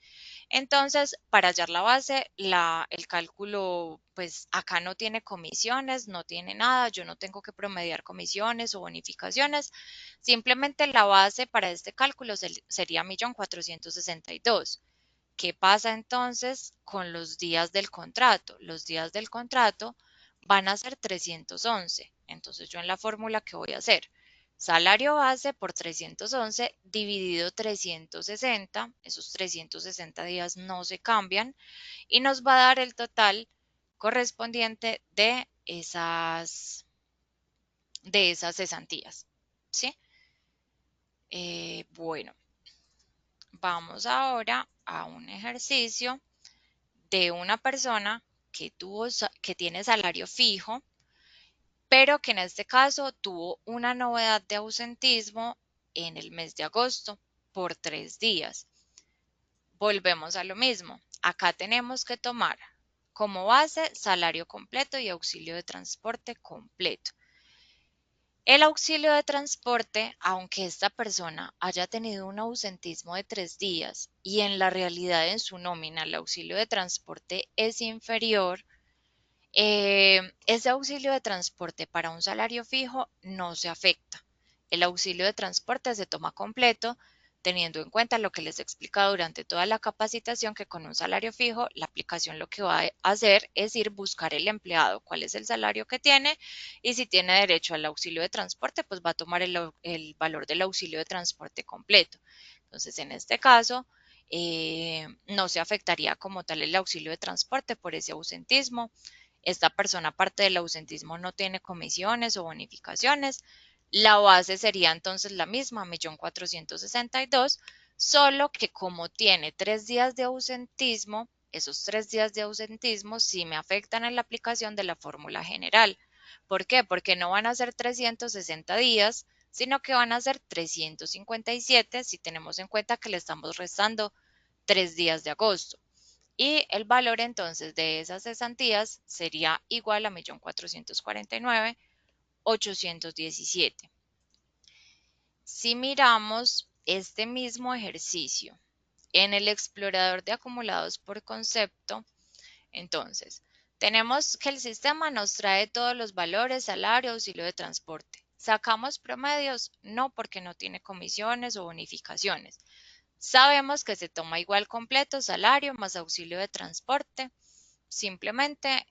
Entonces, para hallar la base, el cálculo, pues acá no tiene comisiones, no tiene nada, yo no tengo que promediar comisiones o bonificaciones, simplemente la base para este cálculo sería 1.462.000. ¿Qué pasa entonces con los días del contrato? Los días del contrato van a ser 311. Entonces yo en la fórmula que voy a hacer, salario base por 311 dividido 360, esos 360 días no se cambian y nos va a dar el total correspondiente de esas cesantías, ¿sí? Bueno, vamos ahora a un ejercicio de una persona que tiene salario fijo, pero que en este caso tuvo una novedad de ausentismo en el mes de agosto por 3 días. Volvemos a lo mismo. Acá tenemos que tomar como base salario completo y auxilio de transporte completo. El auxilio de transporte, aunque esta persona haya tenido un ausentismo de 3 días y en la realidad en su nómina el auxilio de transporte es inferior, ese auxilio de transporte para un salario fijo no se afecta. El auxilio de transporte se toma completo, teniendo en cuenta lo que les he explicado durante toda la capacitación, que con un salario fijo la aplicación lo que va a hacer es ir buscar el empleado, cuál es el salario que tiene y si tiene derecho al auxilio de transporte, pues va a tomar el valor del auxilio de transporte completo. Entonces, en este caso, no se afectaría como tal el auxilio de transporte por ese ausentismo. Esta persona, aparte del ausentismo, no tiene comisiones o bonificaciones. La base sería entonces la misma, 1.462.000, solo que como tiene 3 días de ausentismo, esos 3 días de ausentismo sí me afectan en la aplicación de la fórmula general. ¿Por qué? Porque no van a ser 360 días, sino que van a ser 357 si tenemos en cuenta que le estamos restando 3 días de agosto. Y el valor entonces de esas cesantías sería igual a 1.449.817. Si miramos este mismo ejercicio en el explorador de acumulados por concepto, entonces tenemos que el sistema nos trae todos los valores, salario, auxilio de transporte. ¿Sacamos promedios? No, porque no tiene comisiones o bonificaciones. Sabemos que se toma igual completo, salario más auxilio de transporte. Simplemente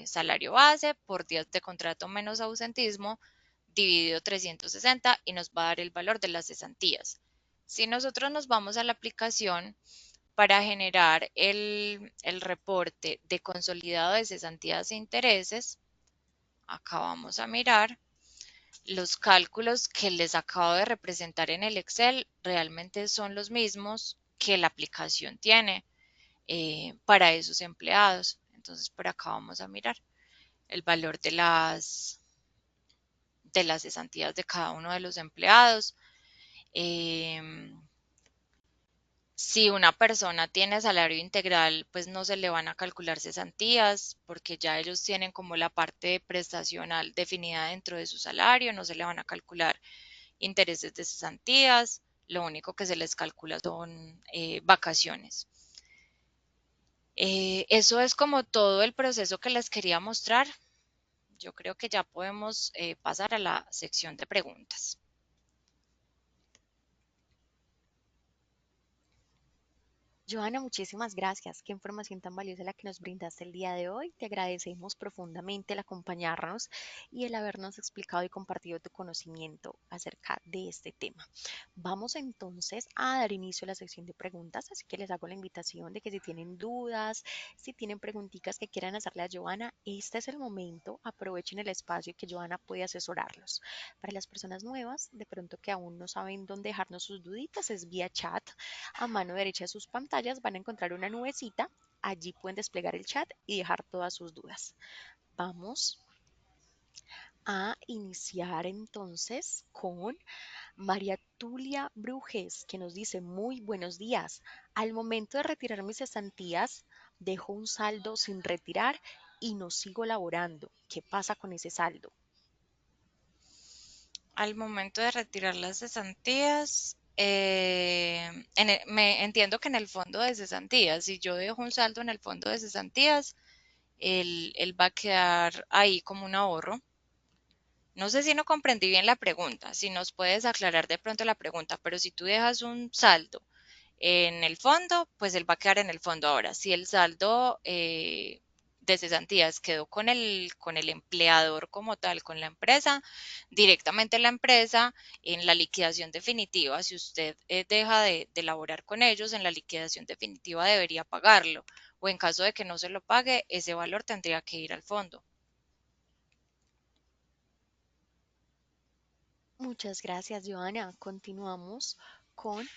salario base por días de contrato menos ausentismo dividido 360 y nos va a dar el valor de las cesantías. Si nosotros nos vamos a la aplicación para generar el reporte de consolidado de cesantías e intereses, acá vamos a mirar los cálculos que les acabo de representar en el Excel, realmente son los mismos que la aplicación tiene para esos empleados. Entonces, por acá vamos a mirar el valor de las cesantías de cada uno de los empleados. Eh, si una persona tiene salario integral, pues no se le van a calcular cesantías porque ya ellos tienen como la parte prestacional definida dentro de su salario, no se le van a calcular intereses de cesantías, lo único que se les calcula son vacaciones. Eso es como todo el proceso que les quería mostrar. Yo creo que ya podemos pasar a la sección de preguntas. Joana, muchísimas gracias. Qué información tan valiosa la que nos brindaste el día de hoy. Te agradecemos profundamente el acompañarnos y el habernos explicado y compartido tu conocimiento acerca de este tema. Vamos entonces a dar inicio a la sección de preguntas, así que les hago la invitación de que si tienen dudas, si tienen preguntitas que quieran hacerle a Joana, este es el momento. Aprovechen el espacio y que Joana puede asesorarlos. Para las personas nuevas, de pronto que aún no saben dónde dejarnos sus duditas, es vía chat. A mano derecha de sus pantallas van a encontrar una nubecita. Allí pueden desplegar el chat y dejar todas sus dudas. Vamos a iniciar entonces con María Tulia Brujes, que nos dice muy buenos días. Al momento de retirar mis cesantías, dejo un saldo sin retirar y no sigo laborando. ¿Qué pasa con ese saldo? Al momento de retirar las cesantías, me entiendo que en el fondo de cesantías, si yo dejo un saldo en el fondo de cesantías, él va a quedar ahí como un ahorro. No sé si no comprendí bien la pregunta, si nos puedes aclarar de pronto la pregunta, pero si tú dejas un saldo en el fondo, pues él va a quedar en el fondo ahora. Si el saldo de cesantías quedó con el empleador como tal, con la empresa, directamente la empresa en la liquidación definitiva, si usted deja de laborar con ellos, en la liquidación definitiva debería pagarlo, o en caso de que no se lo pague, ese valor tendría que ir al fondo. Muchas gracias, Joana. Continuamos con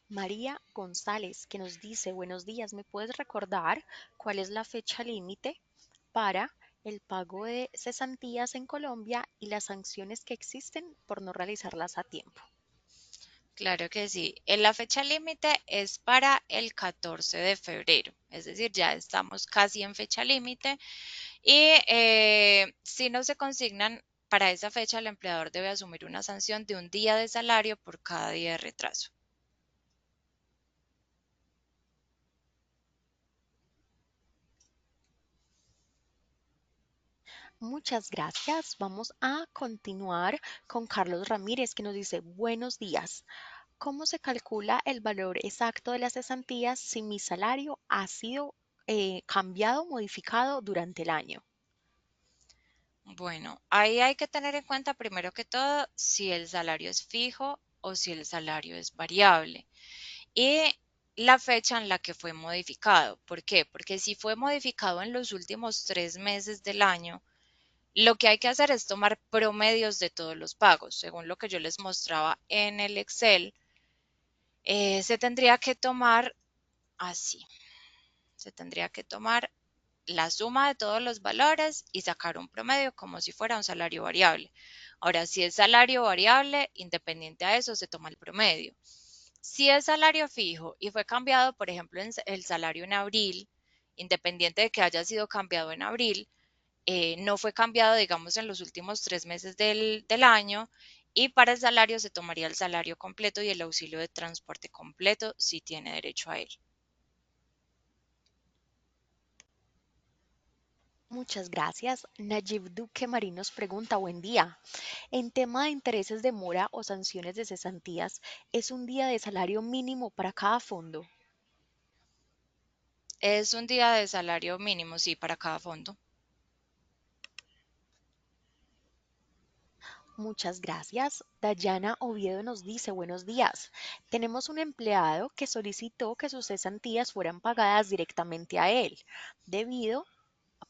María González, que nos dice, buenos días, ¿me puedes recordar cuál es la fecha límite para el pago de cesantías en Colombia y las sanciones que existen por no realizarlas a tiempo? Claro que sí. La fecha límite es para el 14 de febrero, es decir, ya estamos casi en fecha límite y si no se consignan para esa fecha, el empleador debe asumir una sanción de un día de salario por cada día de retraso. Muchas gracias. Vamos a continuar con Carlos Ramírez, que nos dice, buenos días. ¿Cómo se calcula el valor exacto de las cesantías si mi salario ha sido cambiado, modificado durante el año? Bueno, ahí hay que tener en cuenta primero que todo si el salario es fijo o si el salario es variable y la fecha en la que fue modificado. ¿Por qué? Porque si fue modificado en los últimos 3 meses del año, lo que hay que hacer es tomar promedios de todos los pagos. Según lo que yo les mostraba en el Excel, se tendría que tomar así, se tendría que tomar la suma de todos los valores y sacar un promedio como si fuera un salario variable. Ahora, si es salario variable, independiente a eso, se toma el promedio. Si es salario fijo y fue cambiado, por ejemplo, en el salario en abril, independiente de que haya sido cambiado en abril, no fue cambiado, digamos, en los últimos 3 meses del año y para el salario se tomaría el salario completo y el auxilio de transporte completo si tiene derecho a él. Muchas gracias. Nayib Duque Marín nos pregunta, buen día. En tema de intereses de mora o sanciones de cesantías, ¿es un día de salario mínimo para cada fondo? Es un día de salario mínimo, sí, para cada fondo. Muchas gracias. Dayana Oviedo nos dice, buenos días. Tenemos un empleado que solicitó que sus cesantías fueran pagadas directamente a él, debido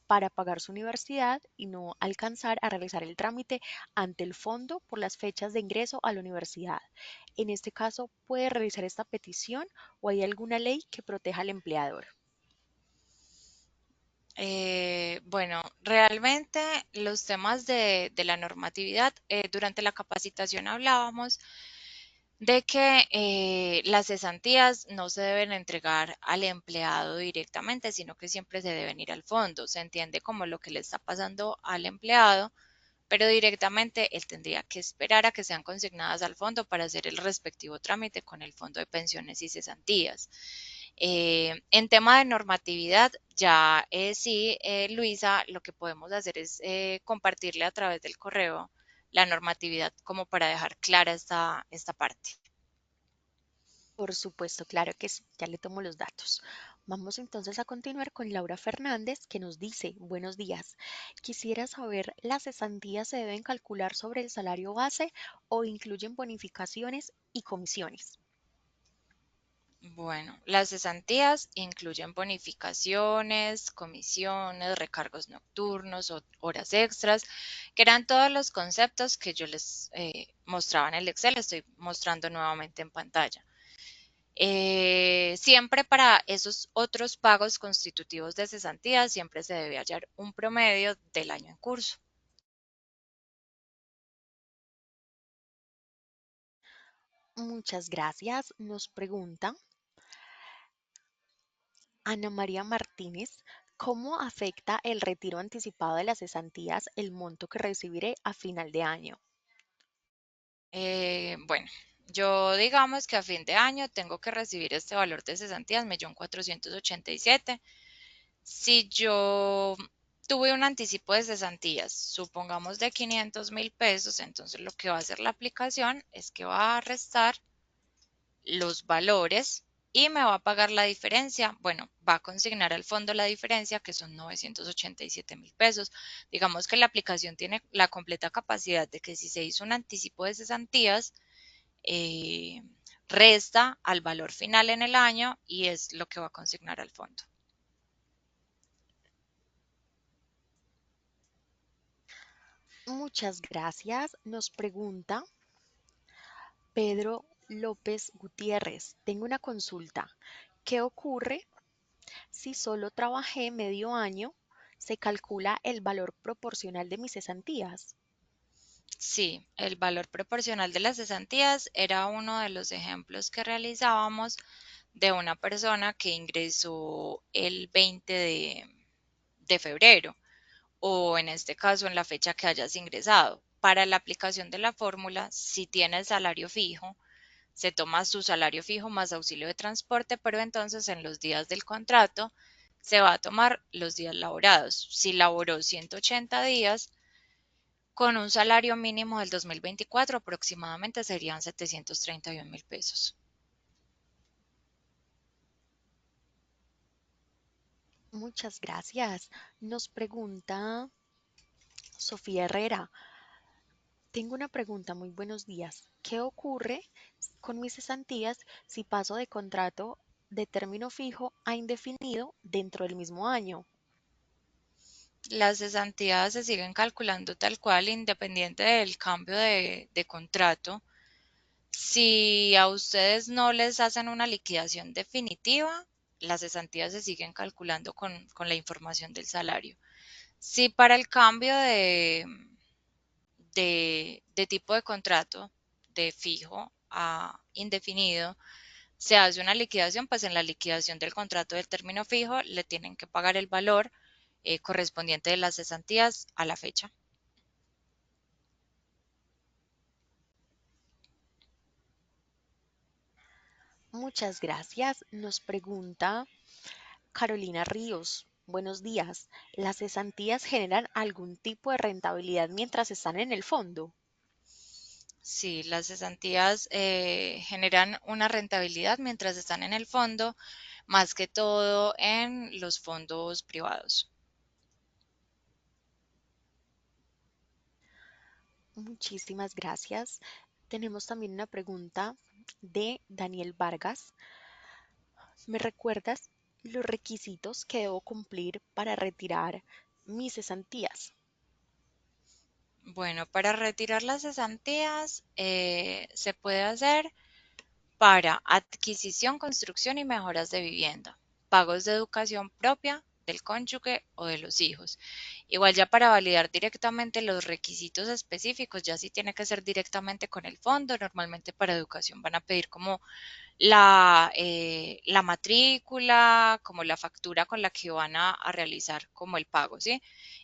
para pagar su universidad y no alcanzar a realizar el trámite ante el fondo por las fechas de ingreso a la universidad. En este caso, ¿puede realizar esta petición o hay alguna ley que proteja al empleador? Bueno, realmente los temas de la normatividad, durante la capacitación hablábamos de que las cesantías no se deben entregar al empleado directamente, sino que siempre se deben ir al fondo. Se entiende como lo que le está pasando al empleado, pero directamente él tendría que esperar a que sean consignadas al fondo para hacer el respectivo trámite con el Fondo de Pensiones y Cesantías. En tema de normatividad, ya sí, Luisa, lo que podemos hacer es compartirle a través del correo la normatividad como para dejar clara esta parte. Por supuesto, claro que sí, ya le tomo los datos. Vamos entonces a continuar con Laura Fernández, que nos dice, buenos días, quisiera saber, ¿las cesantías se deben calcular sobre el salario base o incluyen bonificaciones y comisiones? Bueno, las cesantías incluyen bonificaciones, comisiones, recargos nocturnos, horas extras, que eran todos los conceptos que yo les mostraba en el Excel, estoy mostrando nuevamente en pantalla. Siempre para esos otros pagos constitutivos de cesantías, siempre se debe hallar un promedio del año en curso. Muchas gracias. Nos pregunta Ana María Martínez, ¿cómo afecta el retiro anticipado de las cesantías el monto que recibiré a final de año? Bueno, yo digamos que a fin de año tengo que recibir este valor de cesantías, 1.487.000. Si yo tuve un anticipo de cesantías, supongamos de 500.000 pesos, entonces lo que va a hacer la aplicación es que va a restar los valores y me va a pagar la diferencia. Bueno, va a consignar al fondo la diferencia, que son 987.000 pesos. Digamos que la aplicación tiene la completa capacidad de que si se hizo un anticipo de cesantías, eh, resta al valor final en el año y es lo que va a consignar al fondo. Muchas gracias. Nos pregunta Pedro López Gutiérrez. Tengo una consulta. ¿Qué ocurre si solo trabajé medio año? ¿Se calcula el valor proporcional de mis cesantías? Sí, el valor proporcional de las cesantías era uno de los ejemplos que realizábamos de una persona que ingresó el 20 de febrero o en este caso en la fecha que hayas ingresado. Para la aplicación de la fórmula, si tiene el salario fijo, se toma su salario fijo más auxilio de transporte, pero entonces en los días del contrato se va a tomar los días laborados. Si laboró 180 días, con un salario mínimo del 2024 aproximadamente serían 731.000 pesos. Muchas gracias. Nos pregunta Sofía Herrera. Tengo una pregunta, muy buenos días. ¿Qué ocurre con mis cesantías si paso de contrato de término fijo a indefinido dentro del mismo año? Las cesantías se siguen calculando tal cual, independiente del cambio de contrato. Si a ustedes no les hacen una liquidación definitiva, las cesantías se siguen calculando con la información del salario. Si para el cambio de tipo de contrato, de fijo a indefinido, se hace una liquidación, pues en la liquidación del contrato del término fijo le tienen que pagar el valor correspondiente de las cesantías a la fecha. Muchas gracias. Nos pregunta Carolina Ríos. Buenos días. ¿Las cesantías generan algún tipo de rentabilidad mientras están en el fondo? Sí, las cesantías generan una rentabilidad mientras están en el fondo, más que todo en los fondos privados. Muchísimas gracias. Tenemos también una pregunta de Daniel Vargas. ¿Me recuerdas los requisitos que debo cumplir para retirar mis cesantías? Bueno, para retirar las cesantías se puede hacer para adquisición, construcción y mejoras de vivienda, pagos de educación propia del cónyuge o de los hijos. Igual ya para validar directamente los requisitos específicos, ya sí tiene que ser directamente con el fondo. Normalmente para educación van a pedir como la matrícula, como la factura con la que van a realizar como el pago, ¿sí?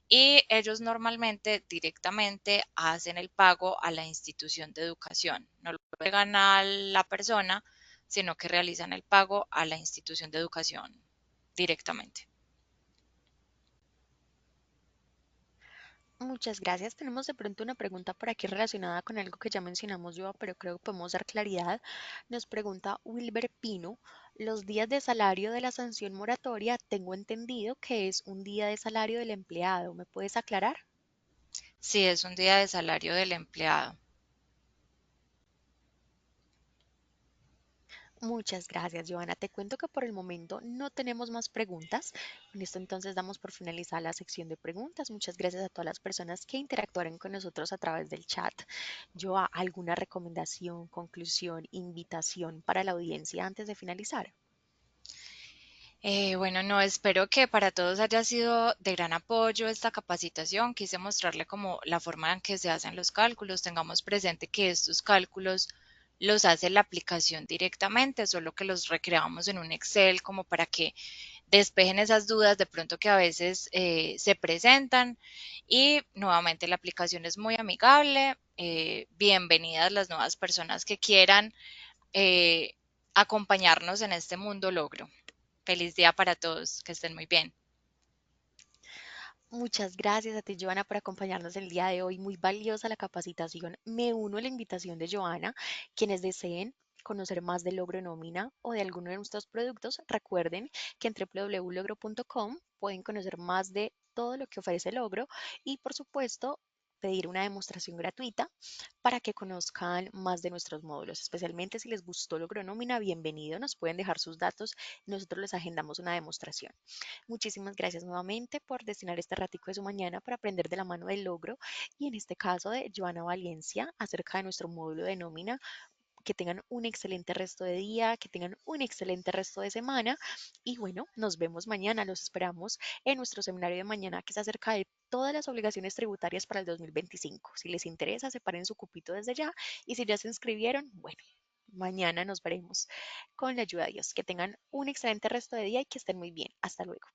Y ellos normalmente directamente hacen el pago a la institución de educación, no lo pegan a la persona, sino que realizan el pago a la institución de educación directamente. Muchas gracias. Tenemos de pronto una pregunta por aquí relacionada con algo que ya mencionamos yo, pero creo que podemos dar claridad. Nos pregunta Wilber Pino, los días de salario de la sanción moratoria, tengo entendido que es un día de salario del empleado. ¿Me puedes aclarar? Si es un día de salario del empleado. Muchas gracias, Joana. Te cuento que por el momento no tenemos más preguntas. Con esto entonces damos por finalizada la sección de preguntas. Muchas gracias a todas las personas que interactuaron con nosotros a través del chat. Joa, ¿alguna recomendación, conclusión, invitación para la audiencia antes de finalizar? Bueno, no, espero que para todos haya sido de gran apoyo esta capacitación. Quise mostrarle como la forma en que se hacen los cálculos. Tengamos presente que estos cálculos los hace la aplicación directamente, solo que los recreamos en un Excel como para que despejen esas dudas de pronto que a veces se presentan. Y nuevamente la aplicación es muy amigable. Bienvenidas las nuevas personas que quieran eh, acompañarnos en este mundo logro. Feliz día para todos, que estén muy bien. Muchas gracias a ti, Joana, por acompañarnos el día de hoy. Muy valiosa la capacitación. Me uno a la invitación de Joana. Quienes deseen conocer más del logro nómina o de alguno de nuestros productos, recuerden que en www.logro.com pueden conocer más de todo lo que ofrece Logro y por supuesto pedir una demostración gratuita para que conozcan más de nuestros módulos. Especialmente si les gustó Logro Nómina, bienvenido, nos pueden dejar sus datos, nosotros les agendamos una demostración. Muchísimas gracias nuevamente por destinar este ratico de su mañana para aprender de la mano del logro y en este caso de Joana Valencia acerca de nuestro módulo de nómina. Que tengan un excelente resto de día, que tengan un excelente resto de semana y bueno, nos vemos mañana, los esperamos en nuestro seminario de mañana que es acerca de todas las obligaciones tributarias para el 2025. Si les interesa, separen su cupito desde ya y si ya se inscribieron, bueno, mañana nos veremos con la ayuda de Dios. Que tengan un excelente resto de día y que estén muy bien. Hasta luego.